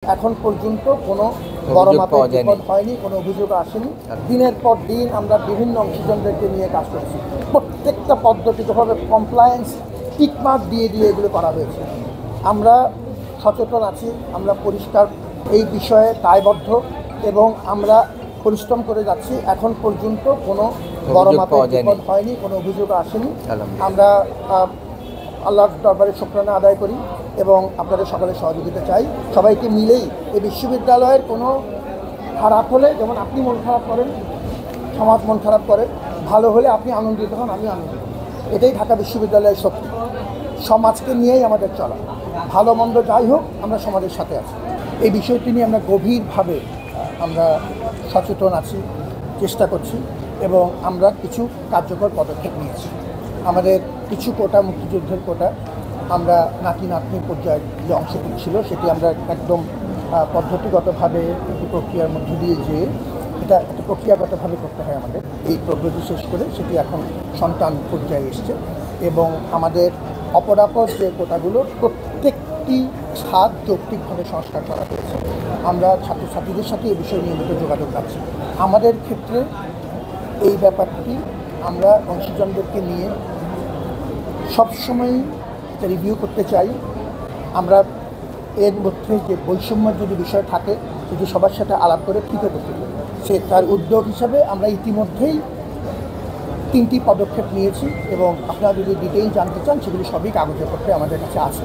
এখন পর্যন্ত কোনো বড় মাপের বিপদ হয়নি, কোনো অভিযোগ আসেনি। দিনের পর দিন আমরা বিভিন্ন অংশীজনদেরকে নিয়ে কাজ করছি। প্রত্যেকটা পদ্ধতিগতভাবে কমপ্লায়েন্স টিকমার্ক দিয়ে দিয়ে এগুলো করা হয়েছে। আমরা সচেতন আছি, আমরা পরিষ্কার এই বিষয়ে দায়বদ্ধ এবং আমরা পরিশ্রম করে যাচ্ছি। এখন পর্যন্ত কোনো বড় মাপের বিপদ হয়নি, কোনো অভিযোগ আসেনি। আমরা আল্লাহর দরবারে শুকরানা আদায় করি এবং আপনাদের সকলের সহযোগিতা চাই। সবাইকে মিলেই এই বিশ্ববিদ্যালয়ের কোনো খারাপ হলে, যেমন আপনি মন খারাপ করেন, সমাজ মন খারাপ করে, ভালো হলে আপনি আনন্দিত হন, আমি আনন্দিত। এটাই ঢাকা বিশ্ববিদ্যালয়ের শক্তি। সমাজকে নিয়েই আমাদের চলা, ভালো মন্দ যাই হোক আমরা সমাজের সাথে আছি। এই বিষয়টি নিয়ে আমরা গভীরভাবে আমরা সচেতন আছি, চেষ্টা করছি এবং আমরা কিছু কার্যকর পদক্ষেপ নিয়েছি। আমাদের কিছু কোটা, মুক্তিযুদ্ধের কোটা, আমরা নাতি নাতনির পর্যায়ে যে অংশটি ছিল সেটি আমরা একদম পদ্ধতিগতভাবে একটি প্রক্রিয়ার মধ্য দিয়ে যেয়ে এটা একটা প্রক্রিয়াগতভাবে করতে হয় আমাদের। এই প্রগতি শেষ করে সেটি এখন সন্তান পর্যায়ে এসছে এবং আমাদের অপরাপর যে কোটাগুলো প্রত্যেকটি খাত যৌক্তিকভাবে সংস্কার করা হয়েছে। আমরা ছাত্রছাত্রীদের সাথে এই বিষয়ে নিয়মিত যোগাযোগ রাখছি। আমাদের ক্ষেত্রে এই ব্যাপারটি আমরা অংশীজনদেরকে নিয়ে সবসময় রিভিউ করতে চাই। আমরা এর মধ্যে যে বৈষম্যের যদি বিষয় থাকে যদি সবার সাথে আলাপ করে ঠিক করতে পারি, সে তার উদ্যোগ হিসাবে আমরা ইতিমধ্যেই 3টি পদক্ষেপ নিয়েছি এবং আপনারা যদি ডিটেইল জানতে চান সেগুলি সবই কাগজপত্রে আমাদের কাছে আছে।